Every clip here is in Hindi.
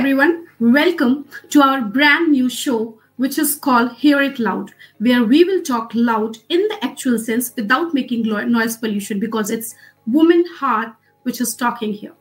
everyone. Welcome to our brand new show, which is called Hear It Loud, where we will talk loud in the actual sense without making noise pollution because it's woman heart which is talking here.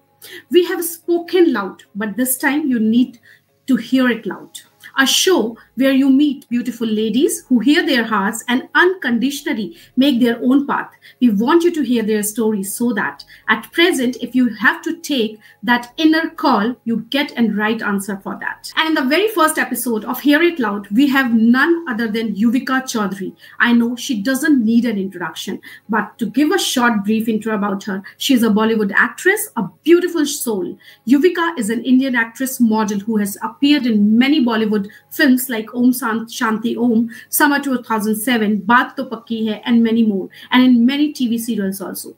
We have spoken loud, but this time you need to hear it loud. A show where you meet beautiful ladies who hear their hearts and unconditionally make their own path. We want you to hear their stories so that at present, if you have to take that inner call, you get a right answer for that. And in the very first episode of Hear It Loud, we have none other than Yuvika Chaudhary. I know she doesn't need an introduction, but to give a short brief intro about her, she is a Bollywood actress, a beautiful soul. Yuvika is an Indian actress model who has appeared in many Bollywood films like Om Shanti Om, Summer 2007, Baat To Pakki Hai, and many more, and in many TV serials also.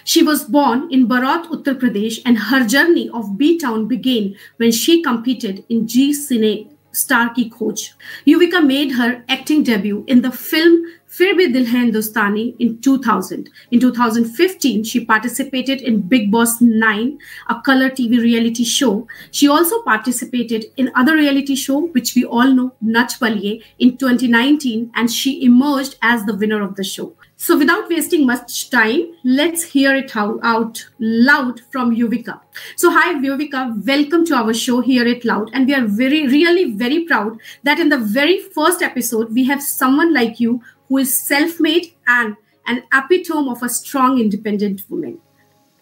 She was born in Baraut, Uttar Pradesh, and her journey of B-Town began when she competed in G Cine Star Ki Khoj. Yuvika made her acting debut in the film Fir Bhi Dil Hai Hindustani in 2000. In 2015, she participated in Big Boss 9, a color TV reality show. She also participated in other reality show, which we all know, Nach Paliye, in 2019, and she emerged as the winner of the show. So without wasting much time, let's hear it out loud from Yuvika. So hi Yuvika, welcome to our show Hear It Loud, and we are really very proud that in the very first episode we have someone like you who is self-made and an epitome of a strong independent woman.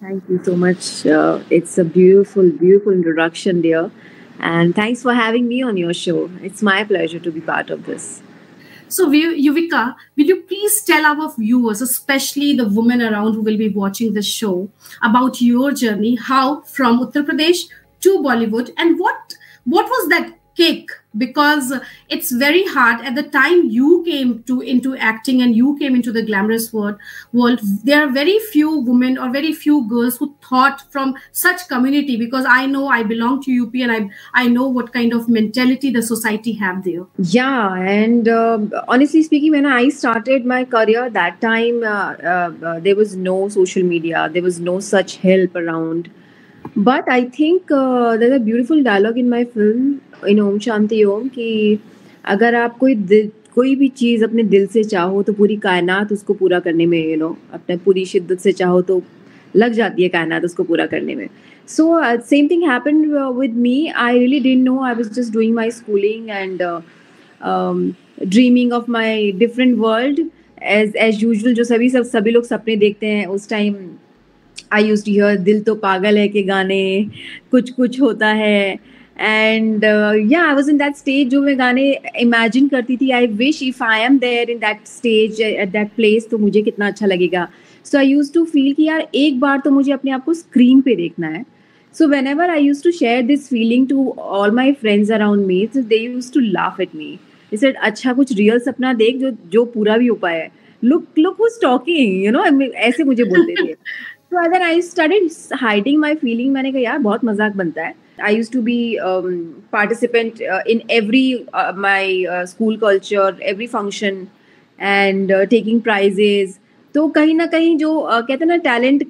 Thank you so much. It's a beautiful introduction, dear. And thanks for having me on your show. It's my pleasure to be part of this. So, Yuvika, will you please tell our viewers, especially the women around who will be watching this show, about your journey, how from Uttar Pradesh to Bollywood, and what was that kick? Because it's very hard. At the time you came into acting and you came into the glamorous world, there are very few women or very few girls who thought from such community, because I know I belong to UP and I know what kind of mentality the society have there. Yeah, and honestly speaking, when I started my career, that time there was no social media, there was no such help around. But I think there's a beautiful dialogue in my film, in Om Shanti Om, कि अगर आप कोई भी चीज़ अपने दिल से चाहो तो पूरी कायनात उसको पूरा करने में अपने पूरी शिद्दत से चाहो तो लग जाती है कायनात उसको पूरा करने में. So same thing happened with me. I really didn't know. I was just doing my schooling and dreaming of my different world as usual. जो सभी लोग सपने देखते हैं उस time. I used to hear दिल तो पागल है के गाने, कुछ होता है. And yeah, I was in that stage जो मैं गाने imagine करती थी. I wish if I am there in that stage at that place तो मुझे कितना अच्छा लगेगा. So I used to feel कि यार एक बार तो मुझे अपने आप को स्क्रीन पे देखना है. So whenever I used to share this feeling to all my friends around me, so they used to laugh at me. They said अच्छा कुछ real सपना देख जो पूरा भी हो पाए. Look who's talking, ऐसे मुझे बोलते थे. So then I started hiding my feeling. मैंने कहा यार बहुत मजाक बनता है. I used to be participant in every my school culture, every function, and taking prizes. तो कहीं ना कहीं जो कहते हैं ना टैलेंट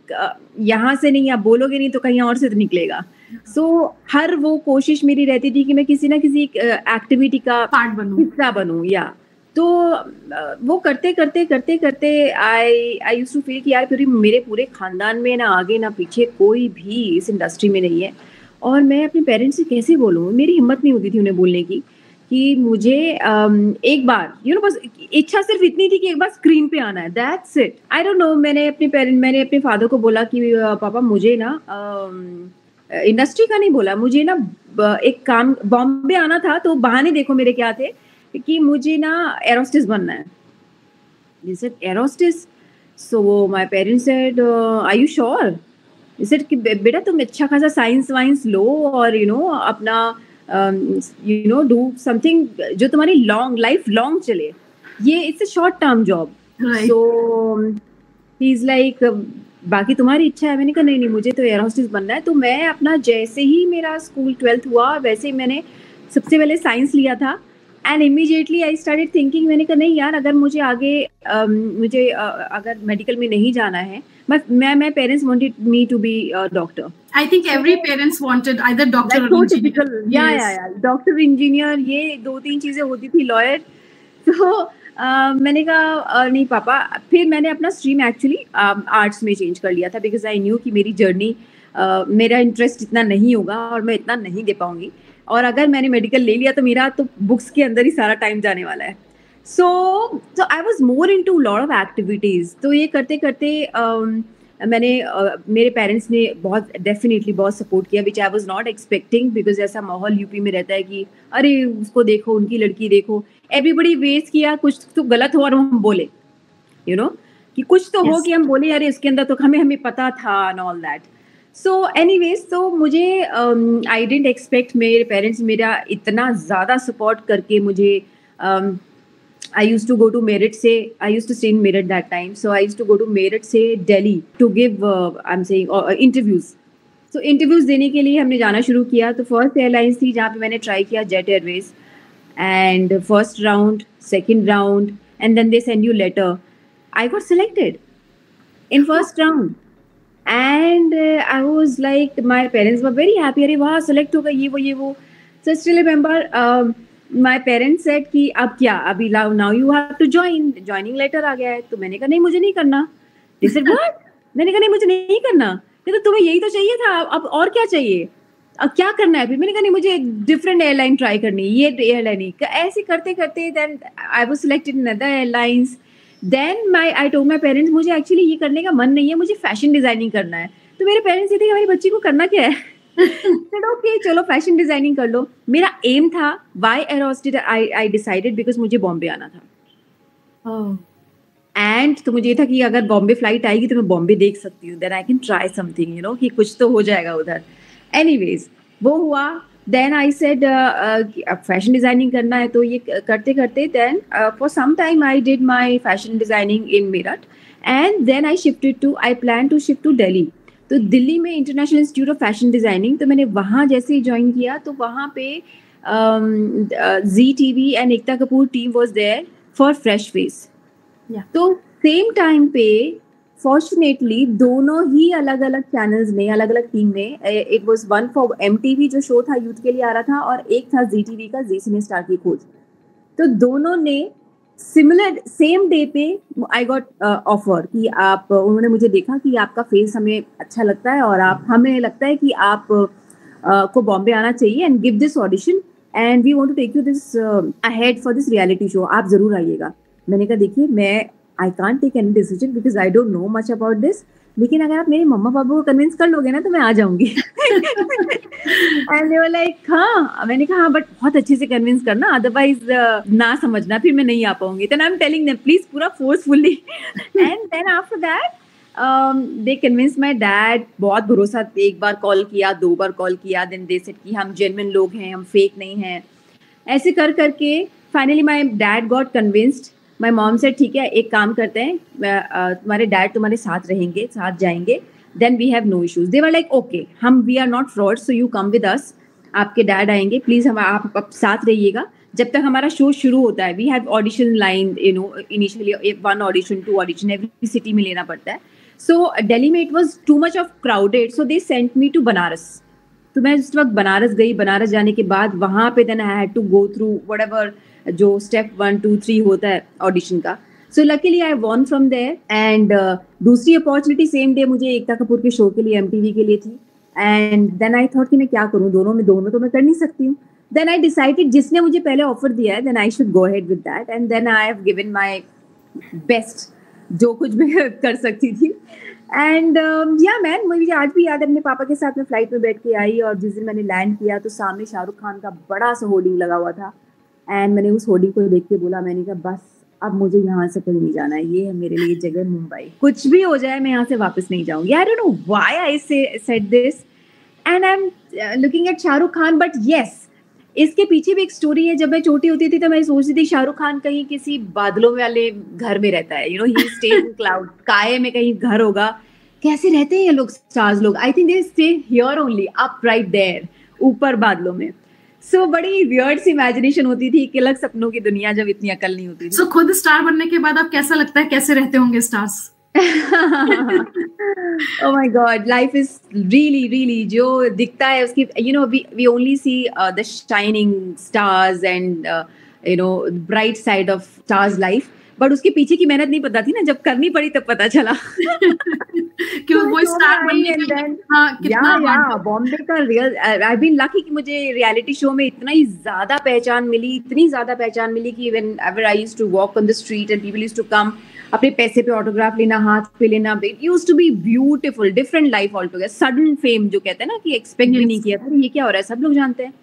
यहाँ से नहीं, आप बोलोगे नहीं तो कहीं और से तो निकलेगा. So हर वो कोशिश मेरी रहती थी कि मैं किसी ना किसी एक्टिविटी का पार्ट बनूं, हिस्सा बनूं. या तो वो करते आई यूज्ड टू फील कि यार फिर मेरे पूरे खानदान में ना आगे ना पीछे कोई भी इस इंडस्ट्री में नहीं है, और मैं अपने पेरेंट्स से कैसे बोलूँ. मेरी हिम्मत नहीं होती थी उन्हें बोलने की कि मुझे एक बार बस इच्छा सिर्फ इतनी थी कि एक बार स्क्रीन पे आना है. That's it. I don't no. मैंने अपने फादर को बोला कि पापा मुझे ना इंडस्ट्री का नहीं बोला, मुझे ना एक काम बॉम्बे आना था. तो बहाने देखो मेरे क्या थे कि मुझे ना एरोस्टेस बनना है. They said एरोस्टेस. So my parents said, are you sure? They said कि बेटा तुम अच्छा खासा साइंस वाइंस लो और अपना do something जो तुम्हारी लाइफ लॉन्ग चले. ये it's a short term job. So he's like बाकी तुम्हारी इच्छा है. मैंने कहा नहीं मुझे तो एरोस्टेस बनना है. तो मैं अपना जैसे ही मेरा स्कूल 12th हुआ वैसे ही मैंने सबसे पहले साइंस लिया था. And immediately I started thinking, मैंने कहा नहीं यार, अगर मुझे आगे अगर मेडिकल में नहीं जाना है, my parents wanted me to be a doctor. I think every parents wanted either doctor That's or so engineer. typical. Yeah. Doctor, engineer, ये 2-3 चीजें होती थी, lawyer. तो मैंने कहा नहीं पापा. फिर मैंने अपना स्ट्रीम एक्चुअली आर्ट्स में चेंज कर लिया था, बिकॉज आई न्यू कि मेरी जर्नी, मेरा इंटरेस्ट इतना नहीं होगा और मैं इतना नहीं दे पाऊंगी, और अगर मैंने मेडिकल ले लिया तो मेरा तो बुक्स के अंदर ही सारा टाइम जाने वाला है. So I was more into lot of activities. तो ये करते करते मैंने मेरे पेरेंट्स ने डेफिनेटली बहुत सपोर्ट किया, which I was not expecting, because ऐसा माहौल यूपी में रहता है कि अरे उसको देखो, उनकी लड़की देखो, एवरीबडी वेस्ट किया, कुछ तो गलत हो और हम बोले, यू नो, कि कुछ तो हो कि हम बोले अरे इसके अंदर तो हमें पता था and all that. So anyways, तो मुझे आई डिडंट एक्सपेक्ट मेरे पेरेंट्स मेरा इतना ज़्यादा सपोर्ट करके मुझे I used to go to Meerut से, I used to stay in Meerut that time, so I used to go to Meerut से Delhi to give I'm saying interviews. So interviews देने के लिए हमने जाना शुरू किया. तो फर्स्ट एयरलाइंस थी जहाँ पे मैंने ट्राई किया, Jet Airways, and first round, second round, and then they send you letter. I got selected in first round, and I was like, my parents were very happy. अरे वाह, select हो गई, ये वो. So I still remember my parents said कि अब क्या, अभी now you have to join, joining letter आ गया है. तो मैंने कहा नहीं, मुझे नहीं करना. They said what? मैंने कहा नहीं, मुझे नहीं करना. तो तुम्हें यही तो चाहिए था, अब और क्या चाहिए, अब क्या करना है. फिर मैंने कहा नहीं, मुझे डिफरेंट एयरलाइन ट्राई करनी है, ये एयरलाइन ही. ऐसे करते करते then I was selected in other airlines. Then I told my parents मुझे एक्चुअली ये करने का मन नहीं है, मुझे फैशन डिजाइनिंग करना है. तो मेरे पेरेंट्स ये थे कि हमारी बच्ची को करना क्या है. ओके चलो फैशन डिजाइनिंग कर लो. मेरा एम था, why air hostess I decided, because मुझे बॉम्बे आना था. एंड तो मुझे ये था कि अगर बॉम्बे फ्लाइट आएगी तो मैं बॉम्बे देख सकती हूँ, then I can try something, you know, कि कुछ तो हो जाएगा उधर. एनीवेज वो हुआ. देन आई सेड अब फैशन डिजाइनिंग करना है. तो ये करते करते then for some time I did my fashion designing in Meerut, and then I shifted to, I plan to shift to Delhi. तो दिल्ली में international institute of fashion designing, तो मैंने वहाँ जैसे ही ज्वाइन किया तो वहाँ पे ZTV and Ekta Kapoor team was there for fresh face. तो सेम टाइम पे फॉर्चुनेटली दोनों ही अलग अलग चैनल्स ने, अलग अलग टीम ने, it was one for MTV जो शो था यूथ के लिए आ रहा था, और एक था ZTV का, जी सिने स्टार की खोज. तो दोनों ने सिमिलर सेम डे पे आई गॉट ऑफर कि आप, उन्होंने मुझे देखा कि आपका फेस हमें अच्छा लगता है और आप, हमें लगता है कि आप को बॉम्बे आना चाहिए and give this audition and we want to take you this ahead for this reality show, आप जरूर आइएगा. मैंने कहा देखिए, मैं I can't take any decision because I don't know much about this, लेकिन अगर आप मेरे मम्मा पापा को कन्विंस कर लोगे ना तो मैं आ जाऊंगी. एंड दे वर लाइक हाँ. मैंने कहा हाँ, बट बहुत अच्छे से कन्विंस करना, अदरवाइज ना समझना, फिर मैं नहीं आ पाऊंगी. Then I am telling them please पूरा forcefully. And then after that they convince my dad. बहुत भरोसा, एक बार कॉल किया, 2 बार कॉल किया. देन दे सेड कि हम जेन्युइन लोग हैं, हम फेक नहीं हैं. ऐसे कर करके finally my dad got convinced. My mom से ठीक है, एक काम करते हैं, तुम्हारे डैड तुम्हारे साथ रहेंगे, साथ जाएंगे, then we have no issues. They were like okay, हम we are not fraud, so you come with us, आपके डैड आएंगे, प्लीज हम आप साथ रहिएगा जब तक हमारा शो शुरू होता है. We have audition line, you know, initially 1 audition 2 audition every city में लेना पड़ता है. सो दिल्ली में it was too much of crowded, so they sent me to Banaras. तो मैं उस वक्त बनारस गई. बनारस जाने के बाद वहाँ पे then I had to go through whatever जो स्टेप 1 2 3 होता है ऑडिशन का. So luckily I won from there. And दूसरी अपॉर्चुनिटी सेम डे मुझे एकता कपूर के शो के लिए, MTV के लिए थी. एंड देन आई थॉट कि मैं क्या करूँ, दोनों में तो मैं कर नहीं सकती हूँ. देन आई डिसाइडेड जिसने मुझे पहले ऑफर दिया है then I should go ahead with that. And then I have given my best, जो कुछ भी कर सकती थी. एंड या मैन, मुझे आज भी याद है, अपने पापा के साथ में फ्लाइट में बैठ के आई और जिस दिन मैंने लैंड किया तो सामने शाहरुख खान का बड़ा सा होर्डिंग लगा हुआ था. एंड मैंने उस होर्डिंग को देख के बोला, मैंने कहा बस अब मुझे यहाँ से कहीं नहीं जाना है, ये है मेरे लिए जगह मुंबई, कुछ भी हो जाए मैं यहाँ से वापस नहीं जाऊंगी. आई don't know why I said this and I am looking at Shahrukh Khan. But yes, इसके पीछे भी एक स्टोरी है. जब मैं छोटी होती थी तो मैं सोचती थी शाहरुख खान कहीं किसी बादलों वाले घर में रहता है, you no, he stage in cloud, काये में कहीं घर होगा. कैसे रहते हैं ये लोग, स्टार्स लोग? I think they stay here only, up right there, ऊपर बादलों में. सो बड़ी वियर्ड सी इमेजिनेशन होती थी कि अलग सपनों की दुनिया, जब इतनी अकल नहीं होती थी। सो खुद स्टार बनने के बाद अब कैसा लगता है, कैसे रहते होंगे stars? Oh my God, life is really जो दिखता है उसकी, we only see the shining stars and bright side of stars life, but उसके पीछे की मेहनत नहीं पता थी ना, जब करनी पड़ी तब पता चला। कि वो स्टार बनने के लिए कितना बॉम्बे का रियल, आई बीन लकी कि मुझे रियलिटी शो में इतना ही ज्यादा पहचान मिली, इतनी ज्यादा पहचान मिली कि whenever I used to walk on the street and people used to come, अपने पैसे पे ऑटोग्राफ लेना, हाथ पे लेना, it used to be beautiful, different life all together, sudden fame जो कहते हैं ना, कि एक्सपेक्ट भी नहीं किया था ये क्या हो रहा है, सब लोग जानते हैं।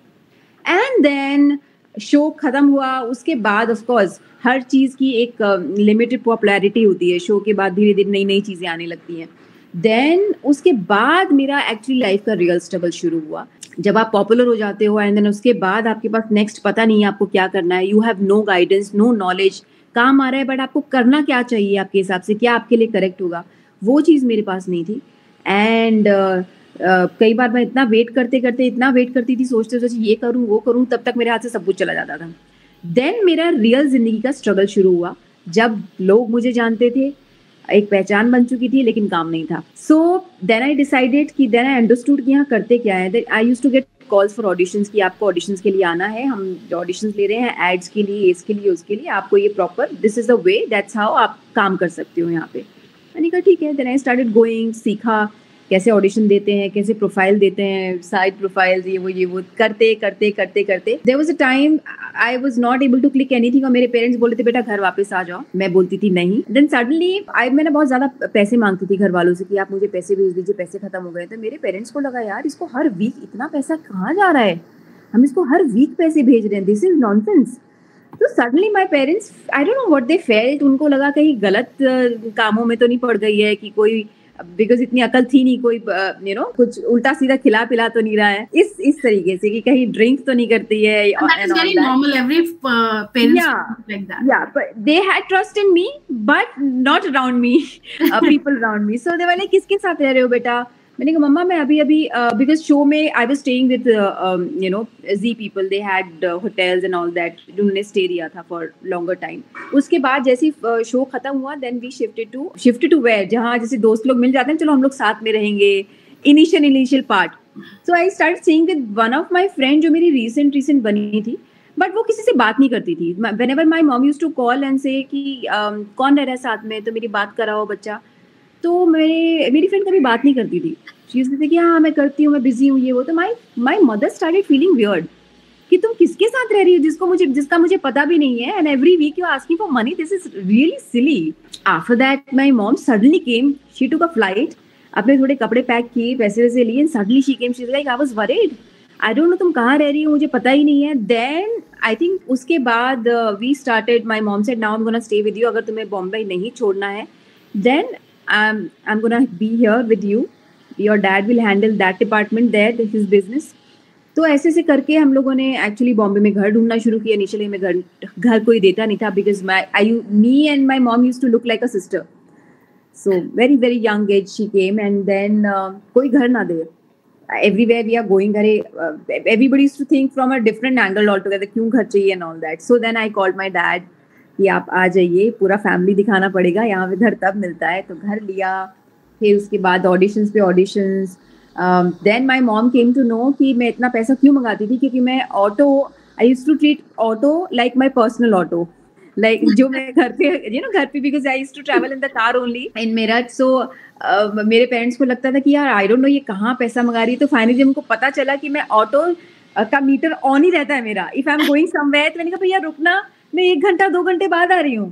एंड देन शो खत्म हुआ, उसके बाद ऑफ कोर्स हर चीज की एक लिमिटेड पॉपुलैरिटी होती है, शो के बाद धीरे धीरे नई नई चीजें आने लगती हैं। देन उसके बाद मेरा एक्चुअली लाइफ का रियल स्ट्रगल शुरू हुआ, जब आप पॉपुलर हो जाते हो एंड देन उसके बाद आपके पास नेक्स्ट पता नहीं है आपको क्या करना है, you have no guidance, no knowledge, काम आ रहा है बट आपको करना क्या चाहिए आपके हिसाब से, क्या आपके लिए करेक्ट होगा, वो चीज़ मेरे पास नहीं थी। एंड कई बार मैं इतना वेट करती थी, सोचते ये करूँ वो करूँ, तब तक मेरे हाथ से सब कुछ चला जाता था। देन मेरा रियल जिंदगी का स्ट्रगल शुरू हुआ, जब लोग मुझे जानते थे, एक पहचान बन चुकी थी, लेकिन काम नहीं था। सो देन आई डिसाइडेड कि देन आई अंडरस्टूड कि यहाँ करते क्या है। I used to get calls for auditions कि आपको ऑडिशंस के लिए आना है, हम ऑडिशंस ले रहे हैं एड्स के लिए, इसके लिए, उसके लिए, आपको ये proper, this is the way, that's how आप काम कर सकते हो यहाँ पे। मैंने कहा ठीक है। देन आई स्टार्टेड गोइंग, सीखा कैसे ऑडिशन देते हैं, कैसे प्रोफाइल देते हैं, साइड प्रोफाइल्स, ये वो करते there was a time I was not able to click anything, और मेरे पेरेंट्स बोलते थे बेटा घर वापस आ जाओ, मैं बोलती थी नहीं। देन सडनली मैंने बहुत ज्यादा पैसे मांगती थी घर वालों से कि आप मुझे पैसे भेज दीजिए, पैसे खत्म हो गए। तो मेरे पेरेंट्स को लगा यार इसको हर वीक इतना पैसा कहाँ जा रहा है, हम इसको हर वीक पैसे भेज रहे हैं, दिस इज नॉनसेंस। तो suddenly my parents, I don't know what they felt, उनको लगा कहीं गलत कामों में तो नहीं पड़ गई है, कि कोई, बिकॉज इतनी अकल थी नहीं, कोई कुछ उल्टा सीधा खिला पिला तो नहीं रहा है, इस तरीके से, कि कहीं ड्रिंक तो नहीं करती है। They had trust in me but not around me, people around me. So they were like किसके साथ रह रहे हो बेटा? मैंने कहा मम्मा मैं अभी बिकॉज शो में I was staying with Zee people, they had hotels and all that, उन्होंने स्टे दिया था फॉर लॉन्गर टाइम। उसके बाद जैसे शो खत्म हुआ, then we shifted to where, जहाँ जैसे दोस्त लोग मिल जाते हैं, चलो हम लोग साथ में रहेंगे, initial part. So I start staying with one of my friend, जो मेरी रिसेंट बनी थी, बट वो किसी से बात नहीं करती थी। Whenever my mom used to call and say कि कौन रह रहा है साथ में, तो मेरी बात कराओ बच्चा, तो मेरी फ्रेंड कभी बात नहीं करती थी। शी यूज्ड टू से कि हाँ मैं करती हूँ, मैं बिजी हूँ, ये वो। तो my mother started feeling weird कि तुम किसके साथ रह रही हो जिसका मुझे पता भी नहीं है, and every week you asking for money, this is really silly. After that my mom suddenly came, she took a flight, अपने थोड़े कपड़े पैक किए, पैसे वैसे लिए, and suddenly she came, she was like I was worried, I don't know तुम कहाँ रह रही हो, मुझे पता ही नहीं है। देन आई थिंक उसके बाद we started, my mom said now I am gonna stay with you, अगर तुम्हें बॉम्बे नहीं छोड़ना है then I'm gonna be here with you. Your dad will handle that department there, his business. तो ऐसे से करके हम लोगों ने एक्चुअली बॉम्बे में घर ढूंढना शुरू किया। इनिशियली में घर कोई देता नहीं था, because me and my mom used to look like a sister. So very young age she came, and then कोई घर ना दे, everywhere we are going, everybody used to think from a different angle altogether, क्यों घर चाहिए and all that. So then I called my dad कि आप आ जाइए, पूरा फैमिली दिखाना पड़ेगा, यहाँ पे घर तब मिलता है। तो घर लिया, फिर उसके बाद ऑडिशंस पे auditions. Then my mom came to know कि मैं इतना पैसा क्यों मंगाती थी, क्योंकि मैं I used to treat auto like my personal auto, like जो मैं घर पे because I used to travel in the car only in Meerut. So मेरे पेरेंट्स को लगता था कि यार आई डोंट नो ये कहाँ पैसा मंगा रही है। तो फाइनली जब उनको पता चला कि मैं ऑटो का मीटर ऑन ही रहता है मेरा, if I am going somewhere, तो मैंने कहा भैया रुकना, मैं 1 घंटा 2 घंटे बाद आ रही हूँ,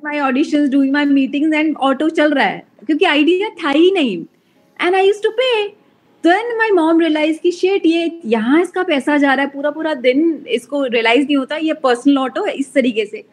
my auditions, doing my meetings, and auto चल रहा है, क्योंकि आइडिया था ही नहीं, and I used to pay. Then my mom realise कि शेट, ये यहाँ इसका पैसा जा रहा है पूरा दिन, इसको रियलाइज नहीं होता ये पर्सनल ऑटो है, इस तरीके से।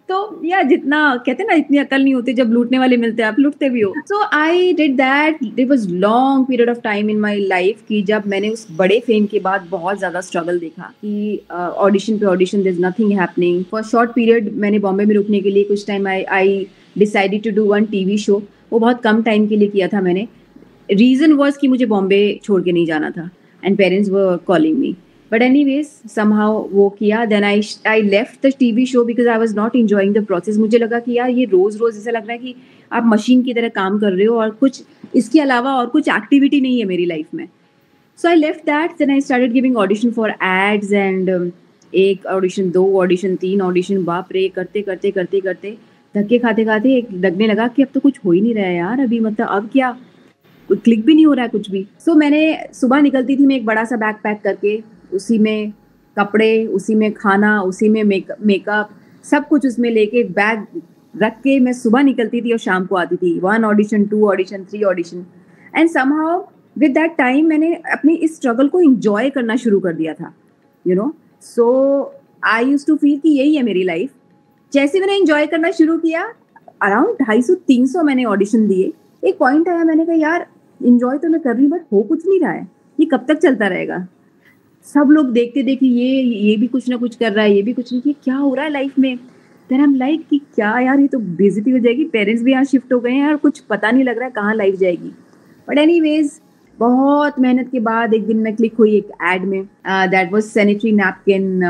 तो यार जितना कहते हैं ना, इतनी अकल नहीं होती, जब लूटने वाले मिलते हैं आप लूटते भी हो। So I did that. It was long period of time in my life कि जब मैंने उस बड़े फेम के बाद बहुत ज्यादा स्ट्रगल देखा कि ऑडिशन पे audition, there is nothing happening. For short period मैंने बॉम्बे में रुकने के लिए कुछ time I decided to do one TV show, वो बहुत कम टाइम के लिए किया था मैंने। रीजन वॉज कि मुझे बॉम्बे छोड़ के नहीं जाना था, and parents were calling me, but anyways somehow वो किया. Then I left the TV show because I was not enjoying the process. मुझे लगा कि यार ये रोज रोज ऐसा लग रहा है कि आप मशीन की तरह काम कर रहे हो और कुछ इसके अलावा और कुछ एक्टिविटी नहीं है मेरी लाइफ में. So I left that. Then I started giving audition for ads and एक ऑडिशन, 2 ऑडिशन, 3 ऑडिशन, बाप रे, करते करते करते करते धक्के खाते खाते एक लगने लगा कि अब तो कुछ हो ही नहीं रहा है यार अभी, मतलब अब क्या, क्लिक भी नहीं हो रहा है कुछ भी. सो मैंने सुबह निकलती थी मैं एक बड़ा सा बैग पैक करके, उसी में कपड़े, उसी में खाना, उसी में मेकअप, सब कुछ उसमें लेके बैग रख के मैं सुबह निकलती थी और शाम को आती थी. 1 audition, 2 audition, 3 audition. And somehow with that time मैंने अपनी इस स्ट्रगल को इंजॉय करना शुरू कर दिया था, you know. So I used to feel कि यही है मेरी लाइफ. जैसे मैंने इंजॉय करना शुरू किया, अराउंड 250-300 मैंने ऑडिशन दिए. एक पॉइंट आया, मैंने कहा यार इंजॉय तो मैं कर रही हूँ बट हो कुछ नहीं रहा है, ये कब तक चलता रहेगा. सब लोग देखते देखते ये भी कुछ ना कुछ कर रहा है, ये भी कुछ नहीं, क्या हो रहा है लाइफ में. देन आई एम लाइक कि क्या यार, ये तो बेइज्जती हो जाएगी. पेरेंट्स भी यहाँ शिफ्ट हो गए हैं और कुछ पता नहीं लग रहा है कहाँ लाइफ जाएगी. बट एनीवेज बहुत मेहनत के बाद एक दिन मैं क्लिक हुई एक एड में, that was sanitary napkin.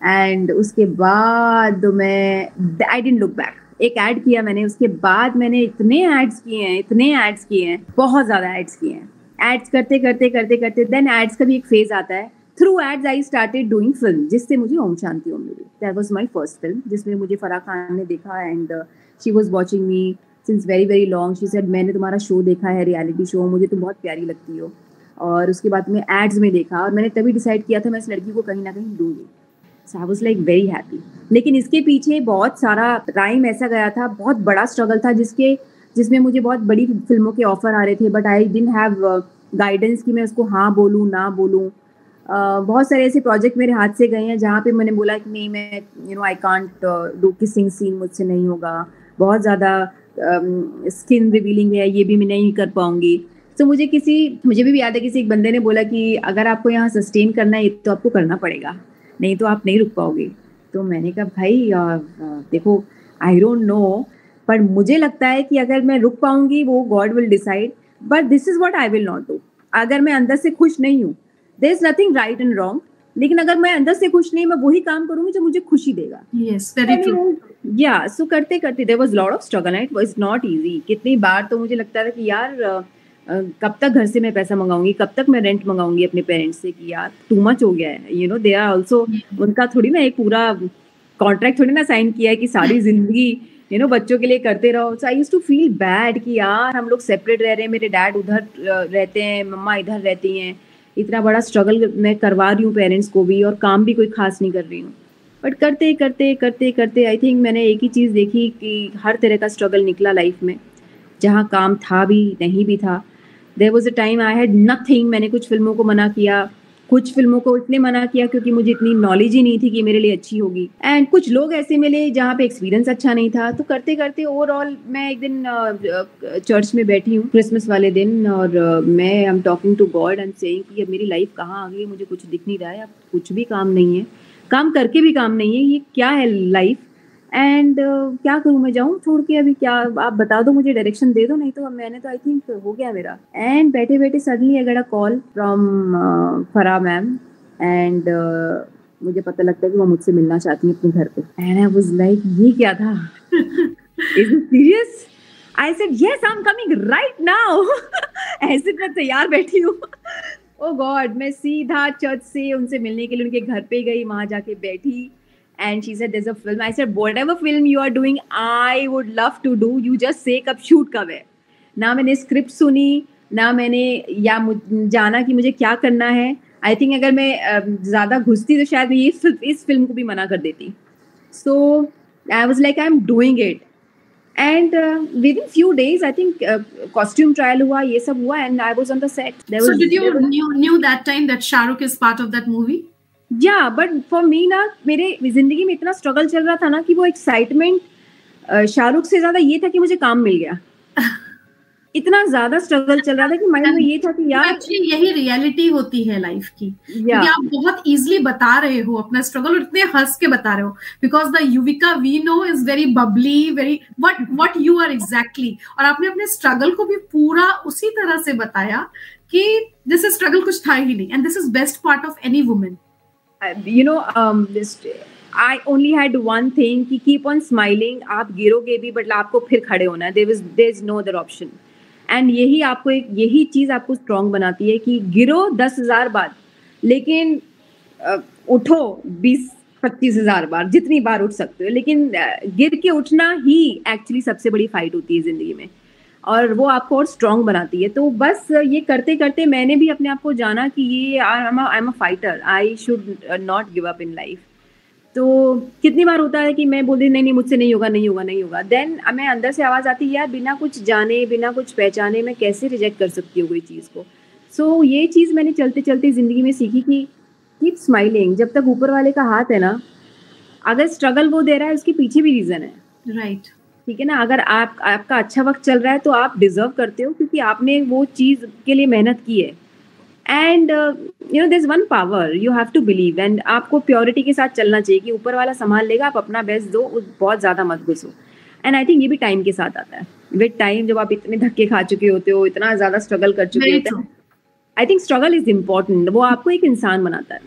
And उसके बाद मैं आई डिडंट लुक बैक. एक ऐड किया मैंने, उसके बाद मैंने इतने एड्स किए हैं, बहुत ज़्यादा एड्स किए हैं. एड्स करते करते करते करते देन एड्स का भी एक फेज आता है. Through ads I started doing film, जिससे मुझे ओम शांति ओम मिली. That was my first film जिसमें मुझे फराह खान ने देखा. And she was watching me since very very long. She said मैंने तुम्हारा शो देखा है, रियलिटी शो, मुझे तुम बहुत प्यारी लगती हो. और उसके बाद मैं एड्स में देखा और मैंने तभी डिसाइड किया था मैं इस लड़की को कहीं ना कहीं दूंगी. So I was like very happy. लेकिन इसके पीछे बहुत सारा टाइम ऐसा गया था, बहुत बड़ा स्ट्रगल था जिसमें मुझे बहुत बड़ी फिल्मों के ऑफर आ रहे थे. But I didn't have guidance कि मैं उसको हाँ बोलूँ ना बोलूँ. बहुत सारे ऐसे प्रोजेक्ट मेरे हाथ से गए हैं जहाँ पे मैंने बोला कि नहीं, मैं I can't do kissing scene, मुझसे नहीं होगा, बहुत ज़्यादा स्किन रिवीलिंग है, ये भी मैं नहीं कर पाऊंगी. तो मुझे भी याद है किसी एक बंदे ने बोला कि अगर आपको यहाँ सस्टेन करना है तो आपको करना पड़ेगा, नहीं तो आप नहीं रुक पाओगे. तो मैंने कहा भाई देखो, आई डोंट नो, पर मुझे लगता है कि अगर मैं रुक पाऊंगी वो god will decide, but this is what I will not do. अगर मैं अंदर से खुश नहीं हूँ, there is nothing right and wrong, लेकिन अगर मैं अंदर से खुश नहीं, मैं वही काम करूंगी जो मुझे खुशी देगा. Yes, very true. Yeah so करते करते there was lot of struggle. It was not easy. कितनी बार तो मुझे लगता था कि यार कब तक घर से मैं पैसा मंगाऊंगी, कब तक मैं रेंट मंगाऊंगी अपने पेरेंट्स से, कि यार टू मच हो गया है. You know they are also, उनका थोड़ी ना एक पूरा कॉन्ट्रैक्ट थोड़ी ना साइन किया है कि सारी जिंदगी बच्चों के लिए करते रहो. So I used to feel bad कि यार हम लोग सेपरेट रह रहे हैं, मेरे डैड उधर रहते हैं, मम्मा इधर रहती हैं, इतना बड़ा स्ट्रगल मैं करवा रही हूँ पेरेंट्स को भी और काम भी कोई खास नहीं कर रही हूँ. बट करते करते करते करते आई थिंक मैंने एक ही चीज़ देखी कि हर तरह का स्ट्रगल निकला लाइफ में, जहाँ काम था भी नहीं भी था. There was a time I had nothing. मैंने कुछ फिल्मों को मना किया, कुछ फिल्मों को इसलिए मना किया क्योंकि मुझे इतनी नॉलेज ही नहीं थी कि मेरे लिए अच्छी होगी. एंड कुछ लोग ऐसे मिले जहाँ पे एक्सपीरियंस अच्छा नहीं था. तो करते करते ओवरऑल मैं एक दिन चर्च में बैठी हूँ क्रिसमस वाले दिन, और मैं I am talking to god and saying कि अब मेरी लाइफ कहाँ आ गई, मुझे कुछ दिख नहीं रहा है, अब कुछ भी काम नहीं है, काम करके भी काम नहीं है, ये क्या है लाइफ. एंड क्या करूँ, मैं जाऊँ छोड़ के अभी, क्या आप बता दो, मुझे डायरेक्शन दे दो, नहीं तो मैंने तो आई थिंक हो गया मेरा. एंड बैठे बैठे suddenly I got a call from Farah ma'am. And मुझे पता लगता है कि वो मुझसे मिलना चाहती हैं अपने घर पे. एंड आई वाज लाइक ये क्या था, is it serious? I said yes, I am coming right now. ऐसे मैं तैयार बैठी हूँ. ओ गॉड, मैं सीधा चर्च से उनसे मिलने के लिए उनके घर पे गई, वहां जाके बैठी. And she said, there's a film. I said, whatever film you are doing, I would love to do. You just say कब shoot कब है. ना मैंने स्क्रिप्ट सुनी, ना मैंने जाना कि मुझे क्या करना है. आई थिंक अगर मैं ज़्यादा घुसती तो शायद मैं इस फिल्म को भी मना कर देती. So I was like I am doing it. And within few days I think costume trial हुआ, ये सब हुआ, and I was on the set. So did you knew that time that Shah Rukh is part of that movie? या बट फॉर मी ना, मेरे जिंदगी में इतना स्ट्रगल चल रहा था ना कि वो एक्साइटमेंट शाहरुख से ज्यादा ये था कि मुझे काम मिल गया. इतना ज्यादा स्ट्रगल चल रहा था कि माइंड में ये था कि यार एक्चुअली यही रियलिटी होती है लाइफ की. आप बहुत इजीली बता रहे हो अपना स्ट्रगल और इतने हंस के बता रहे हो, because the Yuvika we know is very bubbly, very what you are exactly. और आपने अपने स्ट्रगल को भी पूरा उसी तरह से बताया कि दिस इज स्ट्रगल कुछ था ही नहीं. And this is best part of any women. I only had one thing कि keep on smiling. आप गिरोगे भी बट आपको फिर खड़े होना है. There is no other option. And यही चीज आपको स्ट्रांग बनाती है कि गिरो 10,000 बार, लेकिन उठो 20-25,000 बार, जितनी बार उठ सकते हो, लेकिन गिर के उठना ही एक्चुअली सबसे बड़ी फाइट होती है जिंदगी में, और वो आपको और स्ट्रांग बनाती है. तो बस ये करते करते मैंने भी अपने आप को जाना कि ये I am a fighter, I should not give up in life. तो कितनी बार होता है कि मैं बोलती नहीं मुझसे नहीं होगा, देन मैं अंदर से आवाज़ आती है यार बिना कुछ जाने बिना कुछ पहचाने मैं कैसे रिजेक्ट कर सकती हूँ कोई चीज़ को. सो ये चीज़ मैंने चलते चलते ज़िंदगी में सीखी कि कीप स्माइलिंग. जब तक ऊपर वाले का हाथ है ना, अगर स्ट्रगल वो दे रहा है उसके पीछे भी रीज़न है. राइट. ठीक है ना. अगर आपका अच्छा वक्त चल रहा है तो आप डिजर्व करते हो, क्योंकि आपने वो चीज़ के लिए मेहनत की है. And there is one power you have to believe, and आपको प्योरिटी के साथ चलना चाहिए कि ऊपर वाला संभाल लेगा, आप अपना बेस्ट दो, बहुत ज़्यादा मत घुसो. एंड आई थिंक ये भी टाइम के साथ आता है. विद टाइम जब आप इतने धक्के खा चुके होते हो, इतना ज़्यादा स्ट्रगल कर चुके होते हो, I think struggle is important. वो आपको एक इंसान बनाता है